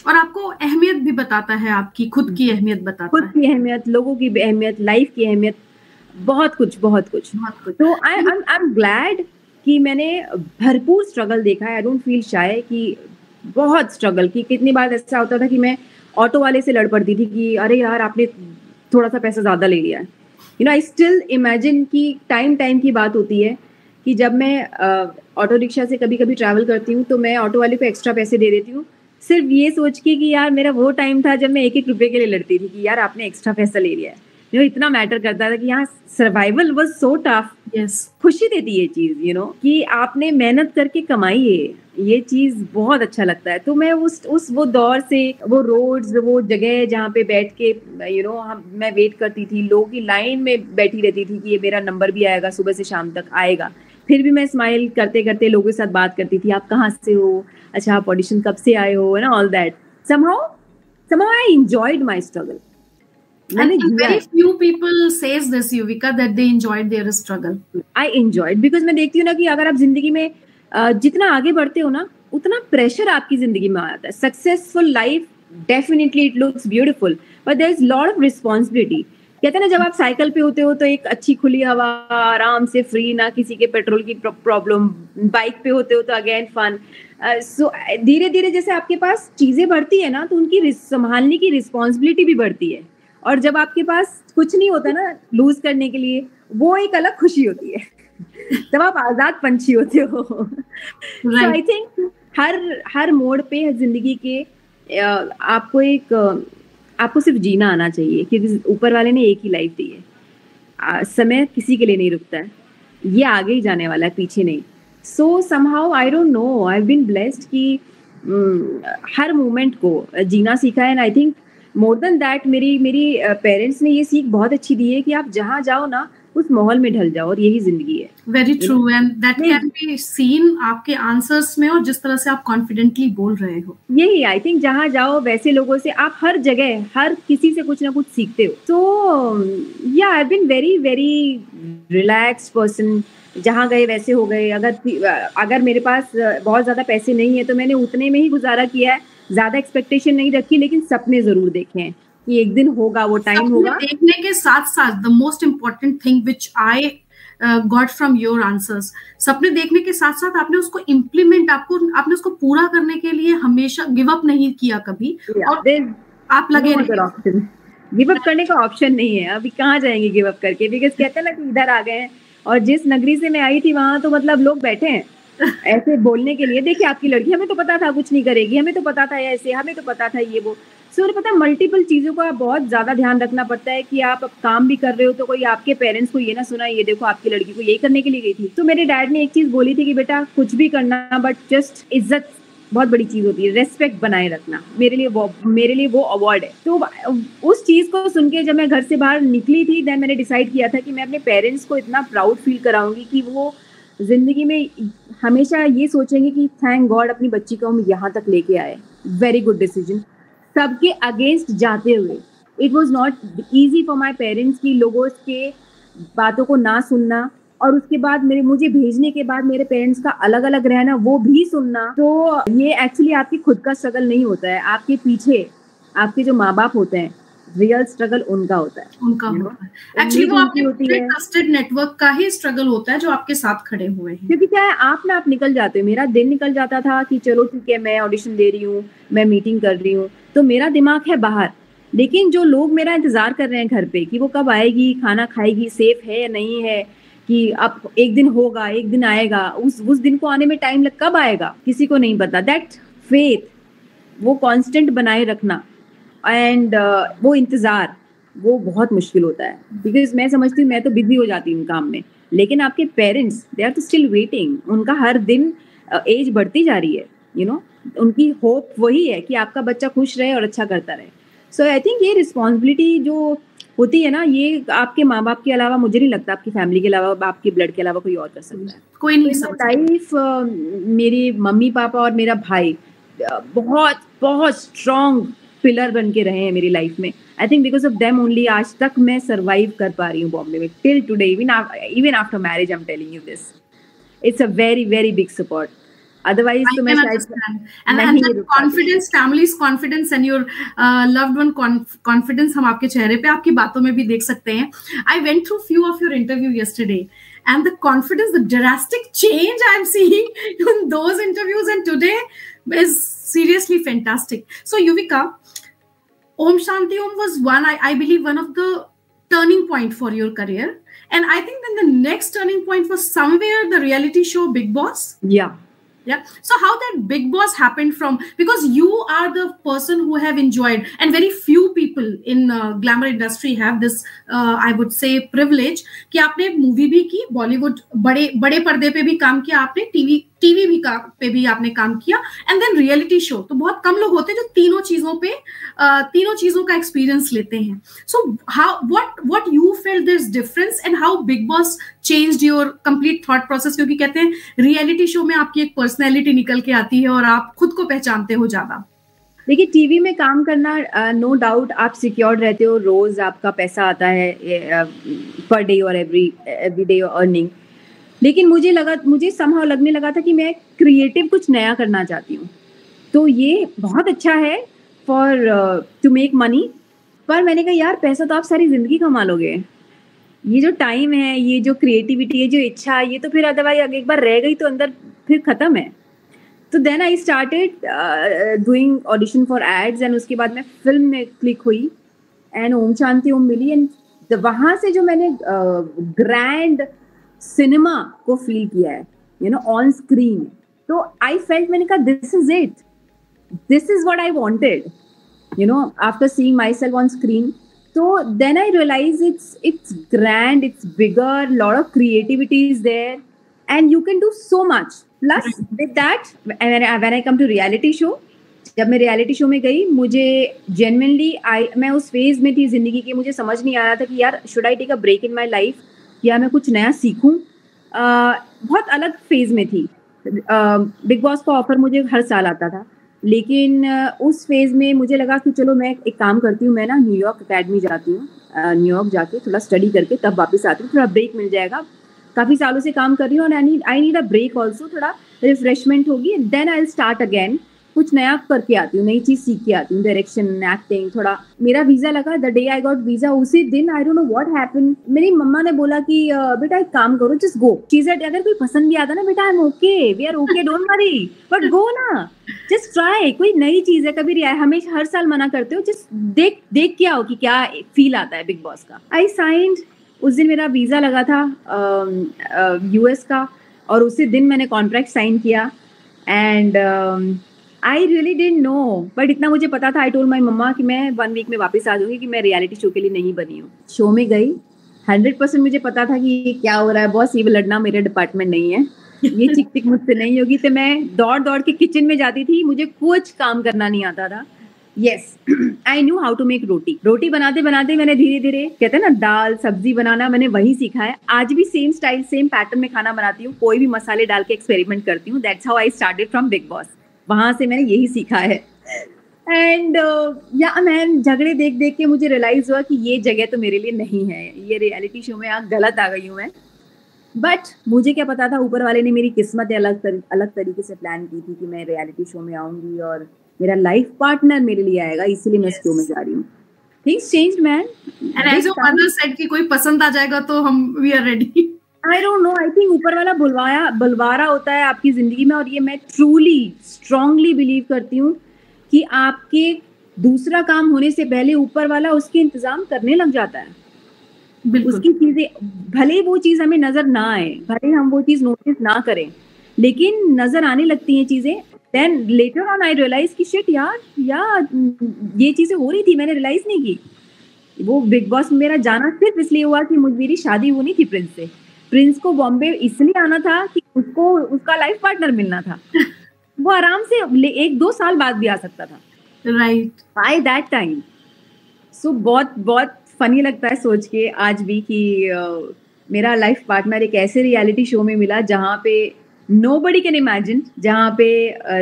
और आपको अहमियत भी बताता है, आपकी खुद की अहमियत बताता है, खुद की अहमियत, लोगों की अहमियत, लाइफ की अहमियत, बहुत कुछ. तो आई एम ग्लैड कि मैंने भरपूर स्ट्रगल देखा है. आई डोंट फील शाय कि बहुत स्ट्रगल की. कितनी बार ऐसा होता था कि मैं ऑटो वाले से लड़ पड़ती थी कि अरे यार आपने थोड़ा सा पैसा ज़्यादा ले लिया है. आई स्टिल इमेजिन कि टाइम की बात होती है कि जब मैं ऑटो रिक्शा से कभी कभी ट्रैवल करती हूँ तो मैं ऑटो वाले को एक्स्ट्रा पैसे दे देती हूँ, सिर्फ ये सोच के कि यार मेरा वो टाइम था जब मैं 1-1 रुपये के लिए लड़ती थी कि यार आपने एक्स्ट्रा पैसा ले लिया है. इतना मैटर करता था कि यहाँ survival was so tough. Yes, खुशी देती है चीज कि आपने मेहनत करके कमाई है, ये चीज बहुत अच्छा लगता है. तो मैं उस वो दौर से, वो रोड्स, वो जगह जहाँ पे बैठ के मैं वेट करती थी, लोगों की लाइन में बैठी रहती थी कि ये मेरा नंबर भी आएगा, सुबह से शाम तक आएगा. फिर भी मैं स्माइल करते करते लोगों के साथ बात करती थी. आप कहाँ से हो, अच्छा आप ऑडिशन कब से आए हो, ना, all that. somehow I enjoyed my struggle. And very few people says this, Yuvika, that they enjoyed their struggle. I enjoyed because मैं देखती हूँ ना कि अगर आप जिंदगी में जितना आगे बढ़ते हो ना, उतना प्रेशर आपकी जिंदगी में आता है. Successful life definitely it looks beautiful, but there is lot of responsibility. कहते हैं ना, जब आप साइकिल पे होते हो तो एक अच्छी खुली हवा, आराम से फ्री, ना किसी के पेट्रोल की प्रॉब्लम. बाइक पे होते हो तो अगेन फन. सो धीरे धीरे जैसे आपके पास चीजें बढ़ती है ना, तो उनकी संभालने की रिस्पॉन्सिबिलिटी भी बढ़ती है. और जब आपके पास कुछ नहीं होता ना लूज करने के लिए, वो एक अलग खुशी होती है. जब आप आजाद पंछी होते हो. So I think हर मोड़ पे जिंदगी के आपको सिर्फ जीना आना चाहिए, क्योंकि ऊपर वाले ने एक ही लाइफ दी है. समय किसी के लिए नहीं रुकता है, ये आगे ही जाने वाला है, पीछे नहीं. सो somehow I don't know, I've been blessed कि हर मोमेंट को जीना सीखा है. And I think more than that मेरी पेरेंट्स ने ये सीख बहुत अच्छी दी है कि आप जहाँ जाओ ना उस माहौल में ढल जाओ, और यही जिंदगी है. Very true, and that can be seen आपके आंसर्स में और जिस तरह से आप कॉन्फिडेंटली बोल रहे हो. यही आई थिंक, जहाँ जाओ वैसे लोगों से आप हर जगह हर किसी से कुछ ना कुछ सीखते हो. तो yeah I been very very relaxed person. जहाँ गए वैसे हो गए. अगर मेरे पास बहुत ज्यादा पैसे नहीं है तो मैंने उतने में ही गुजारा किया है. ज्यादा एक्सपेक्टेशन नहीं रखी, लेकिन सपने जरूर देखे हैं कि एक दिन होगा, वो टाइम होगा. देखने के साथ साथ the most important thing which I got from your answers, सपने देखने के साथ साथ आपने उसको इम्प्लीमेंट, आपने उसको पूरा करने के लिए हमेशा गिव अप नहीं किया कभी. और आप लगे रहे. गिव अप करने का ऑप्शन नहीं है. अभी कहाँ जाएंगे गिव अप करके, बिकॉज कहते हैं ना कि इधर आ गए हैं, और जिस नगरी से मैं आई थी वहां तो मतलब लोग बैठे हैं ऐसे बोलने के लिए. देखिए आपकी लड़की, हमें तो पता था कुछ नहीं करेगी, हमें तो पता था ऐसे, हमें तो पता था ये वो. सो पता है, मल्टीपल चीज़ों का बहुत ज़्यादा ध्यान रखना पड़ता है कि आप काम भी कर रहे हो तो कोई आपके पेरेंट्स को ये ना सुना, ये देखो आपकी लड़की को यही करने के लिए गई थी. तो मेरे डैड ने एक चीज़ बोली थी कि बेटा कुछ भी करना, बट जस्ट इज्जत बहुत बड़ी चीज़ होती है, रेस्पेक्ट बनाए रखना. मेरे लिए वो अवार्ड है. तो उस चीज़ को सुन के जब मैं घर से बाहर निकली थी, देन मैंने डिसाइड किया था कि मैं अपने पेरेंट्स को इतना प्राउड फील कराऊंगी कि वो जिंदगी में हमेशा ये सोचेंगे कि थैंक गॉड अपनी बच्ची को हम यहाँ तक लेके आए. Very good decision. सबके अगेंस्ट जाते हुए, it was not easy for my parents की लोगों के बातों को ना सुनना और उसके बाद मुझे भेजने के बाद मेरे पेरेंट्स का अलग अलग रहना, वो भी सुनना, तो ये एक्चुअली आपकी खुद का स्ट्रगल नहीं होता है, आपके पीछे आपके जो माँ बाप होते हैं, रियल स्ट्रगल उनका होता है, उनका होता है एक्चुअली, वो आपके ट्रस्टेड नेटवर्क का ही स्ट्रगल होता है जो आपके साथ खड़े हुए हैं। क्योंकि क्या है, आप निकल जाते हो, मेरा दिन निकल जाता था कि चलो ठीक है, मैं ऑडिशन दे रही हूँ, मैं मीटिंग कर रही हूँ, तो मेरा दिमाग है बाहर, लेकिन जो लोग मेरा इंतजार कर रहे हैं घर पे कि वो कब आएगी, खाना खाएगी, सेफ है या नहीं है, कि अब एक दिन होगा, एक दिन आएगा, उस दिन को आने में टाइम कब आएगा किसी को नहीं पता। दैट फेथ, वो कांस्टेंट बनाए रखना एंड वो इंतजार, वो बहुत मुश्किल होता है, बिकॉज मैं समझती हूँ, मैं तो बिजी हो जाती हूँ काम में, लेकिन आपके पेरेंट्स दे आर तो स्टिल वेटिंग, उनका हर दिन एज बढ़ती जा रही है, यू नो, उनकी होप वही है कि आपका बच्चा खुश रहे और अच्छा करता रहे। सो आई थिंक ये रिस्पॉन्सिबिलिटी जो होती है ना, ये आपके माँ बाप के अलावा, मुझे नहीं लगता आपकी फैमिली के अलावा, आपके ब्लड के अलावा कोई और कर सकता है। कोई नहीं समझता। लाइफ मेरे मम्मी पापा और मेरा भाई बहुत बहुत स्ट्रॉन्ग पिलर बन के रहे हैं मेरी लाइफ में। I think because of them only आज तक मैं सर्वाइव कर पा रही हूँ बॉम्बे में till today, even after marriage. I am telling you this, it's a very very big support, otherwise तो मैं शायद confidence, families confidence and your loved one confidence हम आपके चेहरे पे, आपकी बातों में भी देख सकते हैं। I went through few of your interview yesterday and the confidence, the drastic change I'm seeing in those interviews and today is seriously fantastic. So Yuvika, Om Shanti Om was I believe one of the turning point for your career, and I think then the next turning point was somewhere the reality show Bigg Boss. Yeah. So how that Bigg Boss happened from, because you are the person who have enjoyed, and very few people in glamour industry have this I would say privilege कि आपने मूवी भी की, बॉलीवुड बड़े पर्दे पे भी काम किया आपने, टीवी पे भी आपने काम किया, एंड देन रियलिटी शो। तो बहुत कम लोग होते हैं जो तीनों चीजों का एक्सपीरियंस लेते हैं। So how what you felt this difference and how big boss changed your complete thought process? क्योंकि कहते हैं रियलिटी शो में आपकी एक पर्सनैलिटी निकल के आती है और आप खुद को पहचानते हो ज्यादा। देखिए, टीवी में काम करना नो डाउट आप सिक्योर्ड रहते हो, रोज आपका पैसा आता है पर डे और एवरी डे अर्निंग, लेकिन मुझे समहाउ लगने लगा था कि मैं क्रिएटिव कुछ नया करना चाहती हूँ। तो ये बहुत अच्छा है फॉर टू मेक मनी, पर मैंने कहा यार पैसा तो आप सारी जिंदगी कमा लोगे, ये जो टाइम है, ये जो क्रिएटिविटी है, जो इच्छा, ये तो फिर अदरवाइज एक बार रह गई तो अंदर फिर खत्म है। तो then I started doing audition for ads, and उसके बाद मैं फिल्म में क्लिक हुई and Om Shanti Om milli, and वहाँ से जो मैंने ग्रैंड सिनेमा को फील किया है, यू नो, ऑन स्क्रीन, तो आई फेल्ट, मैंने कहा this is it, this is what I wanted, you know, after seeing myself on screen. तो then I realise it's grand, it's bigger, lot of creativity is there and you can do so much. Plus with that when I come to reality show, जब मैं रियलिटी शो में गई, मुझे जेन्युइनली मैं उस फेज में थी जिंदगी के, मुझे समझ नहीं आ रहा था कि यार should I take a break in my life, या मैं कुछ नया सीखूं। बहुत अलग फेज में थी। बिग बॉस का ऑफर मुझे हर साल आता था, लेकिन उस फेज में मुझे लगा कि चलो मैं एक काम करती हूँ, मैं ना न्यूयॉर्क अकेडमी जाती हूँ, न्यूयॉर्क जाके थोड़ा स्टडी करके तब वापस आती हूँ, थोड़ा ब्रेक मिल जाएगा, काफ़ी सालों से काम कर रही हूँ और I need a break also, थोड़ा रिफ्रेशमेंट होगी, then I will start again, कुछ नया करके आती हूँ, नई चीज़ सीख के आती हूँ, डायरेक्शन, एक्टिंग, थोड़ा। मेरा वीज़ा लगा, the day I got visa, उसी दिन आई डोंट नो व्हाट हैपेंड, मेरी मम्मा ने बोला कि बेटा एक काम करो, जस्ट गो, चीज़ें अगर कोई पसंद भी आता ना, बेटा I am okay, we are okay, don't worry, but go ना, जस्ट ट्राई, कोई नई चीज़ है, कभी हमेशा हर साल मना करते हो, जस्ट देख के आओ कि क्या फील आता है बिग बॉस का। आई साइंड, उस दिन मेरा वीज़ा लगा था US का, और उसी दिन मैंने कॉन्ट्रैक्ट साइन किया, and I really didn't know, but इतना मुझे पता था, आई टोल्ड माई मम्मा कि मैं 1 वीक में वापस आ जाऊंगी, कि मैं रियलिटी शो के लिए नहीं बनी हूँ। शो में गई, 100% मुझे पता था कि ये क्या हो रहा है बॉस, ये लड़ना मेरे डिपार्टमेंट नहीं है, ये चिक चिक मुझसे नहीं होगी। तो मैं दौड़ के किचन में जाती थी, मुझे कुछ काम करना नहीं आता था। Yes, I knew how to make roti बनाते बनाते मैंने धीरे धीरे, कहते हैं ना, दाल सब्जी बनाना मैंने वही सीखा है। आज भी सेम स्टाइल सेम पैटर्न में खाना बनाती हूँ, कोई भी मसाले डाल के एक्सपेरिमेंट करती हूँ। That's how I started from big boss, वहां से मैंने यही सीखा है। एंड या मैन, झगड़े देख देख के मुझे रियलाइज हुआ कि ये जगह तो मेरे लिए नहीं है, ये रियलिटी शो में गलत आ गई हूँ मैं। बट मुझे क्या पता था, ऊपर वाले ने मेरी किस्मत अलग तरीके से प्लान की थी कि मैं रियलिटी शो में आऊंगी और मेरा लाइफ पार्टनर मेरे लिए आएगा, इसीलिए मैं शो में जा रही हूँ. Things changed, man. And as your mother said कि कोई पसंद आ जाएगा तो हम we are ready. I don't know. I think ऊपर वाला बुलवारा होता है आपकी जिंदगी में, और ये मैं truly, strongly believe करती हूँ कि आपके दूसरा काम होने से पहले ऊपर वाला उसके इंतजाम करने लग जाता है. उसकी चीजें, भले वो चीज हमें नजर ना आए, भले हम वो चीज नोटिस ना करें, लेकिन नजर आने लगती हैं चीजें. Then later on I realise कि शिट यार ये चीजें हो रही थी, मैंने रियलाइज नहीं की. वो बिग बॉस में मेरा जाना सिर्फ इसलिए हुआ कि मेरी शादी होनी थी प्रिंस से. प्रिंस को बॉम्बे इसलिए आना था कि उसको उसका लाइफ पार्टनर मिलना था. वो आराम से 1-2 साल बाद भी आ सकता था, राइट, बाय दैट टाइम. सो बहुत बहुत फनी लगता है सोच के आज भी कि मेरा लाइफ पार्टनर एक ऐसे रियलिटी शो में मिला जहाँ पे nobody can imagine, जहाँ पे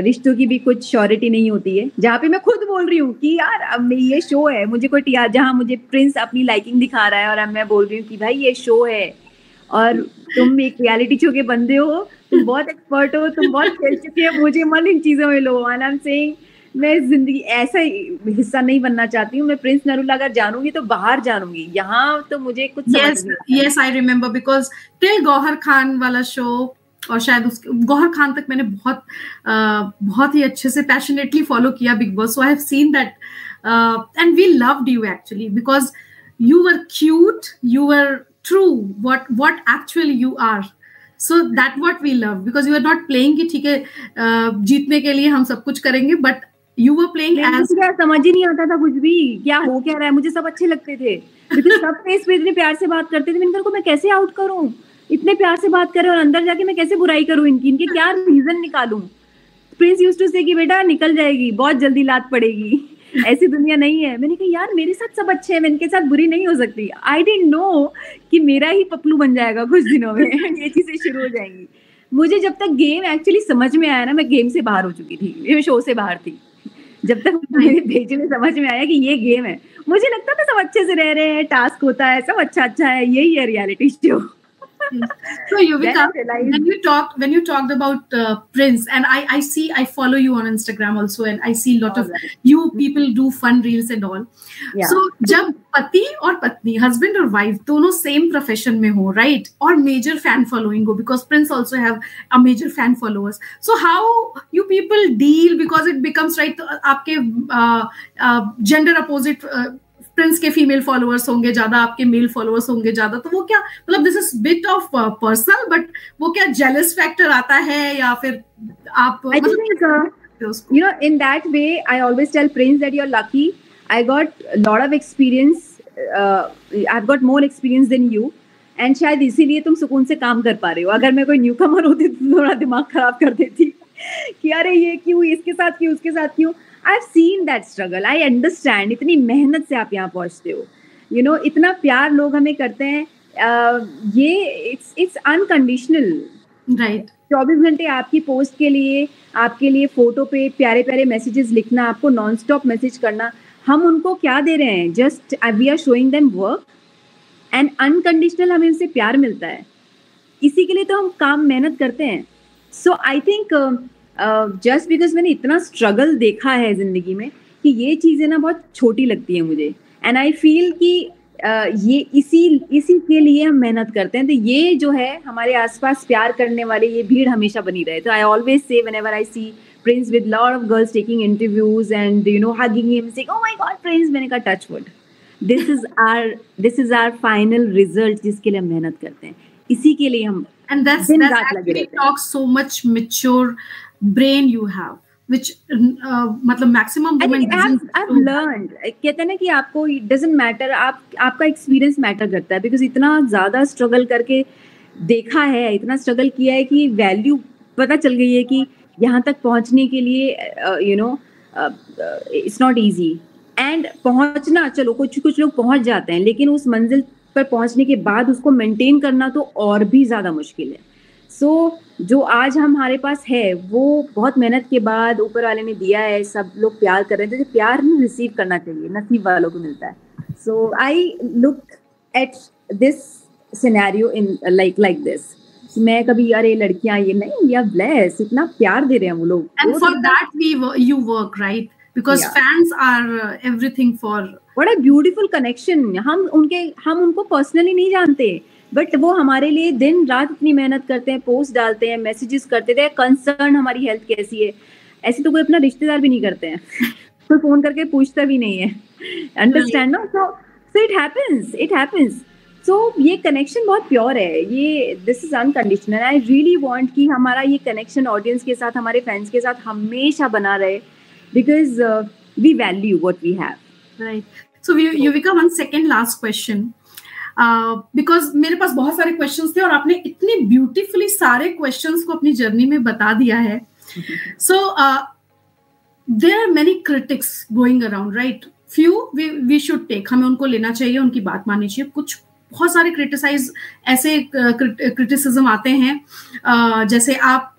रिश्तों की भी कुछ श्योरिटी नहीं होती है, जहाँ पे मैं खुद बोल रही हूँ कि यार अब ये शो है, मुझे कोई जहाँ मुझे प्रिंस अपनी लाइकिंग दिखा रहा है और अब मैं बोल रही हूँ कि भाई ये शो है और तुम एक रियलिटी शो के बंदे हो, तुम बहुत एक्सपर्ट हो, तुम बहुत खेल चुके हो, मुझे मन इन चीजों में लो. एंड आई एम सेइंग मैं जिंदगी ऐसा हिस्सा नहीं बनना चाहती हूँ. मैं प्रिंस नरूला अगर जानूंगी तो बाहर जानूंगी, यहाँ तो मुझे कुछ समझ नहीं. Yes I remember because till Gauhar Khan वाला शो, और शायद उसके गौहर खान तक मैंने बहुत ही अच्छे से पैशनेटली फॉलो किया Bigg Boss. So I have seen that and we loved you actually because you were cute, you were true what actually you are. So that what we love because you are not playing कि ठीक है जीतने के लिए हम सब कुछ करेंगे, but you were playing as. क्या समझ ही नहीं आता था कुछ भी, क्या हो क्या रहा है. मुझे सब अच्छे लगते थे because सब फेस पे इतने प्यार से बात करते थे. मैंने को मैं कैसे आउट करूं, इतने प्यार से बात करे और अंदर जाके मैं कैसे बुराई करूं इनके क्या रीजन निकालूं. प्रिंस यूज्ड टू से कि बेटा निकल जाएगी, बहुत जल्दी लात पड़ेगी, ऐसी दुनिया नहीं है. मैंने कहा यार मेरे साथ सब अच्छे हैं, मैं इनके साथ बुरी नहीं हो सकती. आई डिडंट नो कि मेरा ही पपलू बन जाएगा कुछ दिनों में. ये चीजें शुरू हो जाएंगी. मुझे जब तक गेम एक्चुअली समझ में आया ना, मैं गेम से बाहर हो चुकी थी, मैं शो से बाहर थी. जब तक मेरे भेजे में समझ में आया कि ये गेम है, मुझे लगता था सब अच्छे से रह रहे हैं, टास्क होता है, सब अच्छा है, यही है reality show. So Yuvika, when you talked about Prince, and I follow you on Instagram also, and I see a lot of you people do fun reels and all. Yeah. So जब पति और पत्नी, husband और wife दोनों same profession में हो, right? और major fan following हो, because Prince also have a major fan followers. So how you people deal, because it becomes right आपके gender opposite प्रिंस के फीमेल फॉलोअर्स होंगे ज्यादा, आपके मेल फॉलोअर्स होंगे ज्यादा, तो वो क्या मतलब this is bit of personal, but वो क्या जेलस फैक्टर आता है या फिर आप I think you know in that way I always tell Prince that you're lucky. I got a lot of experience. I've got more experience than you, and शायद इसीलिए तुम सुकून से काम कर पा रहे हो. अगर मैं कोई न्यू कमर होती तो थोड़ा दिमाग खराब कर देती कि अरे ये क्यों, इसके साथ क्यों, उसके साथ क्यों. I've seen that struggle. I understand. इतनी मेहनत से आप यहाँ पहुँचते हो. You know, इतना प्यार लोग हमें करते हैं. ये it's unconditional. Right. 24 घंटे आपकी पोस्ट के लिए, आपके लिए फोटो पे प्यारे प्यारे मैसेजेस लिखना, आपको नॉन स्टॉप मैसेज करना. हम उनको क्या दे रहे हैं? Just we are showing them work and unconditional हमें उनसे प्यार मिलता है. इसी के लिए तो हम काम मेहनत करते हैं. सो आई थिंक जस्ट बिकॉज मैंने इतना स्ट्रगल देखा है जिंदगी में कि ये चीज़ें ना बहुत छोटी लगती हैं मुझे. एंड आई फील कि ये इसी के लिए हम मेहनत करते हैं. तो ये जो है हमारे आसपास प्यार करने वाले, ये भीड़ हमेशा बनी रहे. तो I always say whenever I see Prince with lot of girls taking interviews and you know hugging him, saying, "Oh my God, Prince!" मैंने कहा touch wood. This is our final result जिसके लिए हम मेहनत करते हैं. इसी के लिए हम and that's actually talks so much mature brain you have, which मतलब maximum women doesn't. I've learned. कहते हैं ना कि आपको it doesn't matter, आपका experience matter करता है, because इतना ज़्यादा struggle करके देखा है, इतना struggle किया है कि value पता चल गई है कि यहाँ तक पहुँचने के लिए you know it's not easy. And पहुँचना, चलो कुछ लोग पहुँच जाते हैं, लेकिन उस मंजिल पर पहुँचने के बाद उसको मेंटेन करना तो और भी ज़्यादा मुश्किल है. सो जो आज हमारे पास है वो बहुत मेहनत के बाद ऊपर वाले ने दिया है. सब लोग प्यार कर रहे हैं, तो प्यार नहीं रिसीव करना चाहिए, नसीब वालों को मिलता है. So I look at this scenario in like this. मैं कभी अरे लड़कियां ये नहीं, वी आर ब्लेस्ड, इतना प्यार दे रहे हैं वो लोग. And for that you work, right? Because fans are everything for. What a beautiful connection. हम उनको पर्सनली नहीं जानते, बट वो हमारे लिए दिन रात इतनी मेहनत करते हैं, पोस्ट डालते हैं, मैसेजेस करते थे, कंसर्न हमारी हेल्थ कैसी है. ऐसे तो कोई अपना रिश्तेदार भी नहीं करते हैं. कोई फोन करके पूछता भी नहीं है. अंडरस्टैंड ना? So it happens. सो ये कनेक्शन बहुत प्योर है. ये this is unconditional. I really want कि हमारा ये कनेक्शन ऑडियंस के साथ, हमारे फैंस के साथ हमेशा बना रहे, because we value what we have. Right. So Yuvika, one second last question. Because मेरे पास बहुत सारे क्वेश्चंस थे और आपने इतनी ब्यूटीफुली सारे क्वेश्चंस को अपनी जर्नी में बता दिया है. So there are many critics going around, right? Few we should take, हमें उनको लेना चाहिए, उनकी बात माननी चाहिए. कुछ बहुत सारे क्रिटिसाइज ऐसे क्रिटिसिज्म आते हैं जैसे आप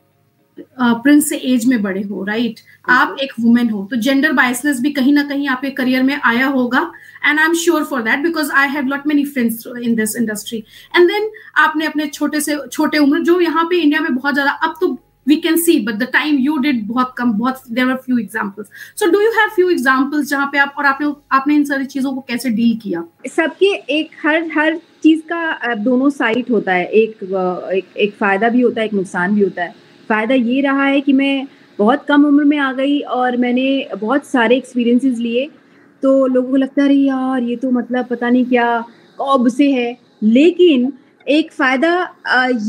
प्रिंस से एज में बड़े हो, राइट? आप एक वुमेन हो, तो जेंडर बायसनेस भी कहीं ना कहीं आपके करियर में आया होगा. And I am sure for that because I have lot many friends in this industry. And then आपने अपने छोटे उम्र, जो यहाँ पे इंडिया में बहुत ज्यादा, अब तो we can see, but the time you did बहुत कम, there were few examples. So do you have few examples जहाँ पे आप, और आपने इन सारी चीजों को कैसे डील किया? सबके एक हर चीज का दोनों साइड होता है. एक फायदा भी होता है, एक नुकसान भी होता है. फायदा ये रहा है कि मैं बहुत कम उम्र में आ गई और मैंने बहुत सारे एक्सपीरियंसेस लिए, तो लोगों को लगता है यार ये तो मतलब पता नहीं क्या कब से है. लेकिन एक फायदा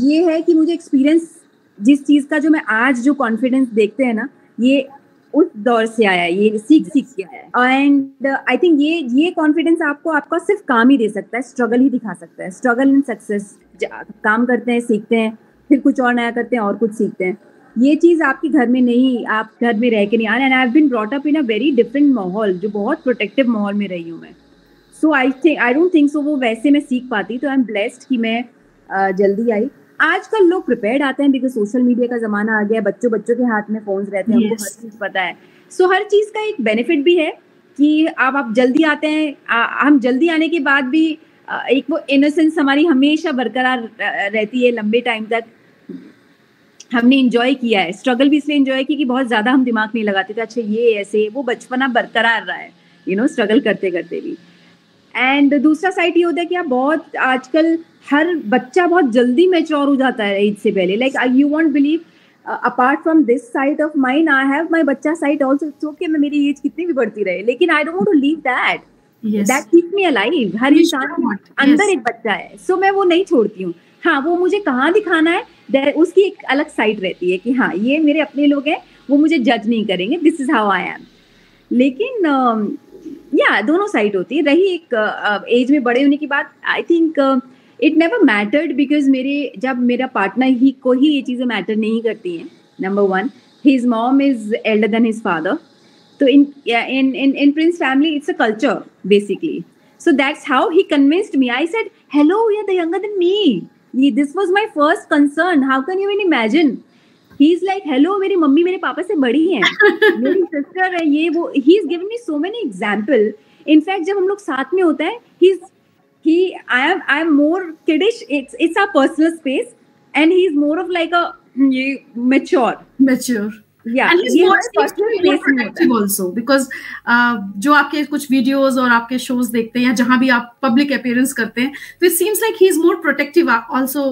ये है कि मुझे एक्सपीरियंस, जिस चीज का जो मैं आज जो कॉन्फिडेंस देखते हैं ना, ये उस दौर से आया है, ये सीख के आया है. एंड आई थिंक ये कॉन्फिडेंस आपका सिर्फ काम ही दे सकता है, स्ट्रगल ही दिखा सकता है. Struggle and success. काम करते हैं, सीखते हैं, फिर कुछ और नया करते हैं और कुछ सीखते हैं. ये चीज आपके घर में नहीं, आप घर में रह के नहीं आ रहे. And I have been brought up in a very different माहौल, जो बहुत प्रोटेक्टिव माहौल में रही हूँ मैं. सो आई डोंट थिंक सो वो वैसे मैं सीख पाती. तो आई एम ब्लेस्ड कि मैं जल्दी आई. आजकल लोग प्रिपेयर्ड आते हैं बिकॉज सोशल मीडिया का जमाना आ गया. बच्चों के हाथ में फोन्स रहते हैं, उनको हर चीज पता है. सो हर चीज का एक बेनिफिट भी है कि आप जल्दी आते हैं. हम जल्दी आने के बाद भी एक वो इनोसेंस हमारी हमेशा बरकरार रहती है लंबे टाइम तक. हमने इंजॉय किया है. स्ट्रगल भी इसलिए इंजॉय की कि बहुत ज्यादा हम दिमाग नहीं लगाते थे. अच्छा ये ऐसे, वो बचपना बरकरार रहा है, स्ट्रगल करते करते भी. एंड दूसरा साइड ये होता है कि आप बहुत, आजकल हर बच्चा बहुत जल्दी मैच्योर हो जाता है एज से पहले. Like you won't believe, apart from this side of mine, I have my बच्चा साइड ऑल्सो. इट्स ओके, मैं मेरी एज कितनी भी बढ़ती रहे, लेकिन I don't want to leave that. That keeps me alive. हर इंसान अंदर एक बच्चा है, सो मैं वो नहीं छोड़ती हूँ. हाँ, वो मुझे कहाँ दिखाना है, उसकी एक अलग साइड रहती है कि हाँ ये मेरे अपने लोग हैं, वो मुझे जज नहीं करेंगे. This is how I am. लेकिन दोनों साइड होती है. रही एक एज में बड़े होने की बात, I think it never mattered because जब मेरा पार्टनर को ही ये चीज़ें मैटर नहीं करती हैं. Number one, his mom is elder than his father. तो in prince family it's a culture basically. So that's how he convinced me. I said hello, you are the younger than me. This was my first concern. How can you even imagine? He is like hello, मेरी मम्मी मेरे पापा से बड़ी हैं, मेरी सिस्टर है, ये वो. He is given me so many example. In fact जब हम लोग साथ में होते हैं, I am more kiddish. It's our personal space, and he's more of like a mature. Yeah, and he's more protective also because जो आपके कुछ videos और आपके shows देखते हैं या जहाँ भी आप public appearance करते हैं, तो it seems like he's more protective also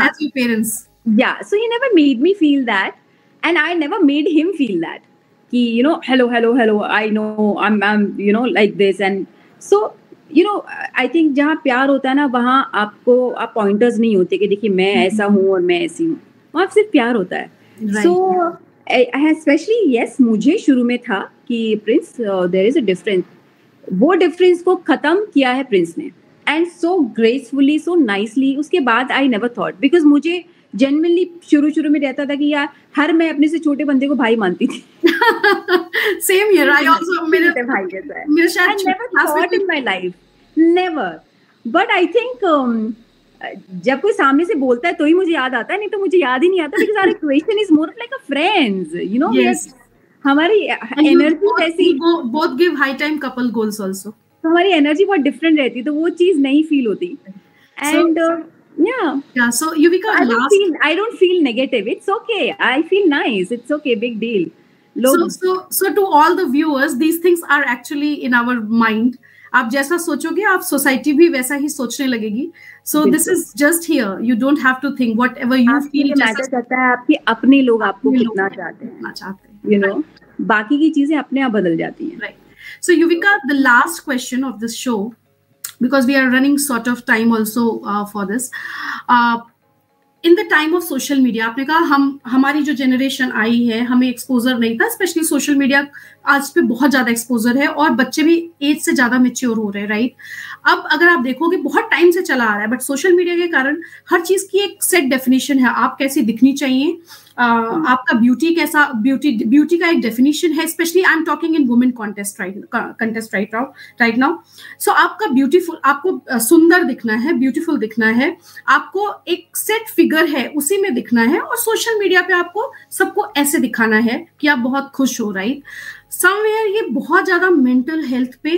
as your parents. Yeah, so he never made me feel that, and I never made him feel that. Ki, hello. I know I'm like this, and so. I think जहाँ प्यार होता है ना, वहाँ आप पॉइंटर्स नहीं होते कि देखिए मैं ऐसा हूँ और मैं ऐसी हूँ. वहाँ सिर्फ प्यार होता है. सो स्पेशली यस, मुझे शुरू में था कि Prince there is a difference. वो डिफरेंस को खत्म किया है प्रिंस ने, and so gracefully, so nicely. उसके बाद आई नेवर थॉट, बिकॉज मुझे जेन्युइनली शुरू में रहता था कि यार मैं अपने से छोटे बंदे को भाई मानती थी. Same here. आई आल्सो, मेरे भाई जैसा है. मेरे शायद never thought in my life, never. But I think जब कोई सामने से बोलता है तो ही मुझे याद आता है, नहीं तो मुझे याद ही नहीं आता. Because our equation is more like a friends, हमारी एनर्जी वैसी. Both give high time couple goals also. तो हमारी एनर्जी बहुत डिफरेंट रहती है, तो वो चीज नहीं फील होती. And Yeah. So Yuvika, I don't feel negative. It's okay. I feel nice. It's okay. Big deal. So to all the viewers, these things are actually in our mind. आप जैसा सोचोगे आप सोसाइटी भी वैसा ही सोचने लगेगी. So this is just here. You don't have to think whatever you feel. Matter करता है आपके अपने लोग आपको कितना चाहते हैं. You know, बाकी की चीजें अपने आप बदल जाती हैं. Right. So Yuvika, the last question of this show, because we are running sort of time also for this. In the time of social media, आपने कहा हमारी जो जनरेशन आई है हमें एक्सपोजर नहीं था, स्पेशली सोशल मीडिया आज पे बहुत ज्यादा एक्सपोजर है और बच्चे भी एज से ज्यादा मेच्योर हो रहे हैं, राइट? अब अगर आप देखोगे बहुत टाइम से चला आ रहा है, बट सोशल मीडिया के कारण हर चीज की एक सेट डेफिनेशन है. आप कैसी दिखनी चाहिए, आपका ब्यूटी कैसा, ब्यूटी का एक डेफिनेशन है, specially I am talking in women contest right now. So आपका ब्यूटीफुल, आपको सुंदर दिखना है, ब्यूटीफुल दिखना है, आपको एक सेट फिगर है उसी में दिखना है, और सोशल मीडिया पे आपको सबको ऐसे दिखाना है कि आप बहुत खुश हो, राइट? समवेयर ये बहुत ज्यादा मेंटल हेल्थ पे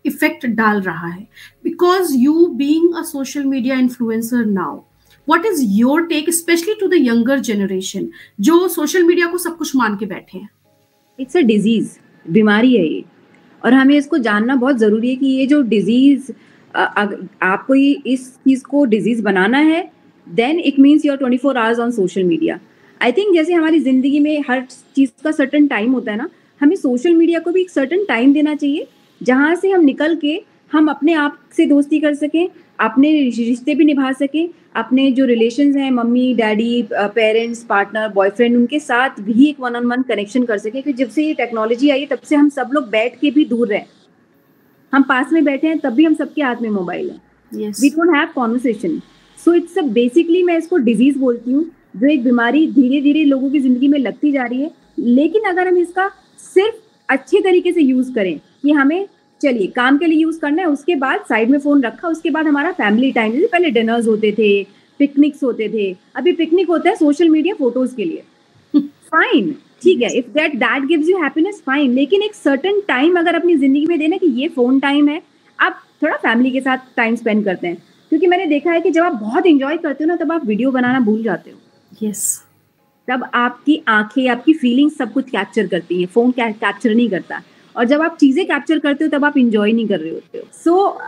इफेक्ट डाल रहा है, because you being a social media influencer now, what is your take, especially to the younger generation जो सोशल मीडिया को सब कुछ मान के बैठे हैं? It's a disease, बीमारी है ये, और हमें इसको जानना बहुत जरूरी है कि ये जो डिजीज, आपको ये इस चीज को डिजीज बनाना है, then it means you're 24 hours on social media. I think जैसे हमारी जिंदगी में हर चीज का सर्टेन टाइम होता है ना, हमें सोशल मीडिया को भी एक सर्टेन टाइम देना चाहिए जहां से हम निकल के हम अपने आप से दोस्ती कर सकें, अपने रिश्ते भी निभा सकें, अपने जो रिलेशंस हैं, mummy daddy, parents, partner, boyfriend, उनके साथ भी एक 1-on-1 कनेक्शन कर सकें. क्योंकि जब से ये टेक्नोलॉजी आई है तब से हम सब लोग बैठ के भी दूर रहे, हम पास में बैठे हैं तब भी हम सबके हाथ में मोबाइल है. We don't have conversation. So it's basically मैं इसको डिजीज बोलती हूँ, जो एक बीमारी धीरे धीरे लोगों की जिंदगी में लगती जा रही है. लेकिन अगर हम इसका सिर्फ अच्छे तरीके से यूज करें कि हमें चलिए काम के लिए यूज करना है, उसके बाद साइड में फोन रखा, उसके बाद हमारा फैमिली टाइम, जैसे पहले डिनर्स होते थे, पिकनिक्स होते थे, अभी पिकनिक होता है सोशल मीडिया फोटोज के लिए. फाइन, ठीक है, if that gives you happiness, fine. लेकिन एक सर्टेन टाइम अगर अपनी जिंदगी में देना कि ये फोन टाइम है, आप थोड़ा फैमिली के साथ टाइम स्पेंड करते हैं. क्योंकि मैंने देखा है कि जब आप बहुत एंजॉय करते हो ना, तब आप वीडियो बनाना भूल जाते हो. यस. तब आपकी आंखें, आपकी फीलिंग्स सब कुछ कैप्चर करती हैं, फोन कैप्चर नहीं करता. और जब आप चीजें कैप्चर करते हो तब आप इंजॉय नहीं कर रहे होते हो. सो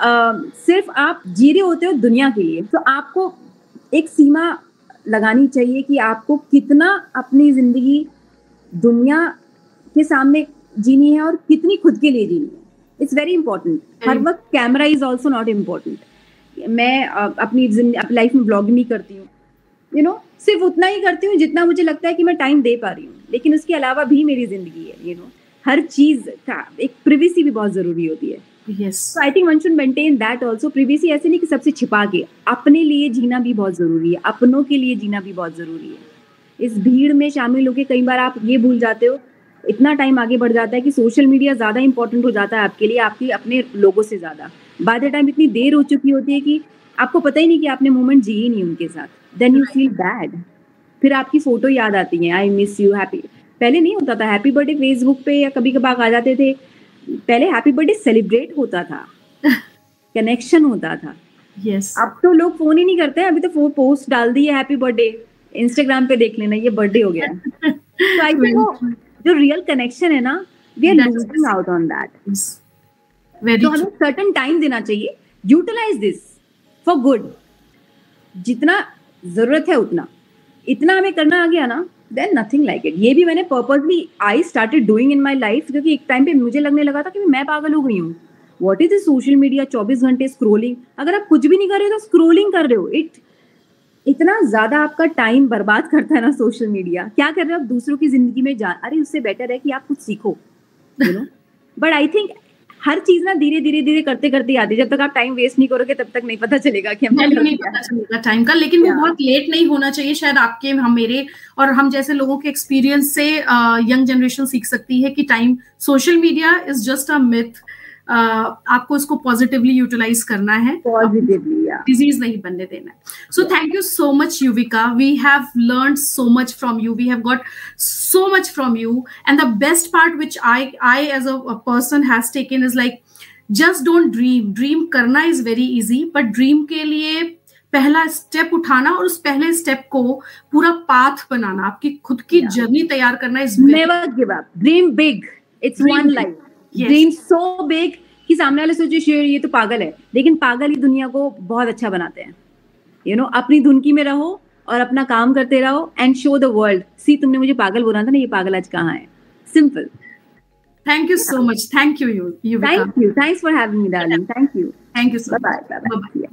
सिर्फ आप जी रहे होते हो दुनिया के लिए. तो आपको एक सीमा लगानी चाहिए कि आपको कितना अपनी जिंदगी दुनिया के सामने जीनी है और कितनी खुद के लिए जीनी है. It's very important. हर वक्त camera is also not important. मैं अपनी लाइफ में ब्लॉगिंग नहीं करती हूँ, यू नो, सिर्फ उतना ही करती हूँ जितना मुझे लगता है कि मैं टाइम दे पा रही हूँ. लेकिन उसके अलावा भी मेरी जिंदगी है, यू नो, हर चीज का एक प्रिवेसी भी बहुत जरूरी होती है. Yes. So I think one should maintain that also. Privacy ऐसे नहीं कि सबसे छिपा के, अपने लिए जीना भी बहुत जरूरी है, अपनों के लिए जीना भी बहुत जरूरी है. इस भीड़ में शामिल होकर कई बार आप ये भूल जाते हो, इतना टाइम आगे बढ़ जाता है कि सोशल मीडिया ज्यादा इंपॉर्टेंट हो जाता है आपके लिए, आपके अपने लोगों से ज्यादा. बाय द टाइम इतनी देर हो चुकी होती है कि आपको पता ही नहीं कि आपने मोमेंट जी ही नहीं उनके साथ. Then you feel bad. फिर आपकी फोटो याद आती है, आई मिस यू, हैप्पी. पहले नहीं होता था हैप्पी बर्थडे फेसबुक पे या कभी कभार आ जाते थे. पहले हैप्पी बर्थडे सेलिब्रेट होता था, कनेक्शन होता था. yes. अब तो लोग फोन ही नहीं करते हैं. अभी तो पोस्ट डाल दी है हैप्पी बर्थडे, इंस्टाग्राम पे देख लेना ये बर्थडे हो गया. तो आई थिंक वो जो रियल कनेक्शन है ना, we are losing out on that. तो हमें सर्टेन टाइम देना चाहिए. Utilise this for good. जितना जरूरत है उतना, इतना हमें करना आ गया ना, then nothing like it. ये भी मैंने purposely I started doing in my life, क्योंकि एक टाइम पे मुझे लगने लगा था कि मैं पागल हो गई हूँ. What is this social media, 24 घंटे स्क्रोलिंग. अगर आप कुछ भी नहीं कर रहे हो तो स्क्रोलिंग कर रहे हो. इतना ज्यादा आपका टाइम बर्बाद करता है ना सोशल मीडिया. क्या कर रहे हो आप दूसरों की जिंदगी में अरे उससे बेटर है कि आप कुछ सीखो, you know. But I think हर चीज ना धीरे धीरे करते करते आती है. जब तक आप टाइम वेस्ट नहीं करोगे तब तक नहीं पता चलेगा कि हमने नहीं पता चलेगा टाइम का. लेकिन वो बहुत लेट नहीं होना चाहिए. शायद आपके, हम, मेरे और हम जैसे लोगों के एक्सपीरियंस से यंग जनरेशन सीख सकती है कि time, social media is just a myth. आपको इसको पॉजिटिवली यूटिलाइज करना है, पॉजिटिवली, डिजीज नहीं बनने देना है. So thank you so much Yuvika. We have learned so much from you. We have got so much from you, and the best part which I as a person has taken is like, just don't dream. Dream करना is very easy, but dream के लिए पहला स्टेप उठाना और उस पहले स्टेप को पूरा पाथ बनाना, आपकी खुद की जर्नी तैयार करना is never give up, dream big, it's one life, dream so big कि सामने वाले सोचे ये तो पागल है, लेकिन पागल ही दुनिया को बहुत अच्छा बनाते हैं। यू नो, अपनी धुनकी में रहो और अपना काम करते रहो एंड शो द वर्ल्ड, सी तुमने मुझे पागल बोला था ना, ये पागल आज कहाँ है। Simple. Thank you so much. Thank you, Yuvika. Thank you. Thanks for having me, darling. Thank you. Thank you so much. Bye-bye. Bye-bye.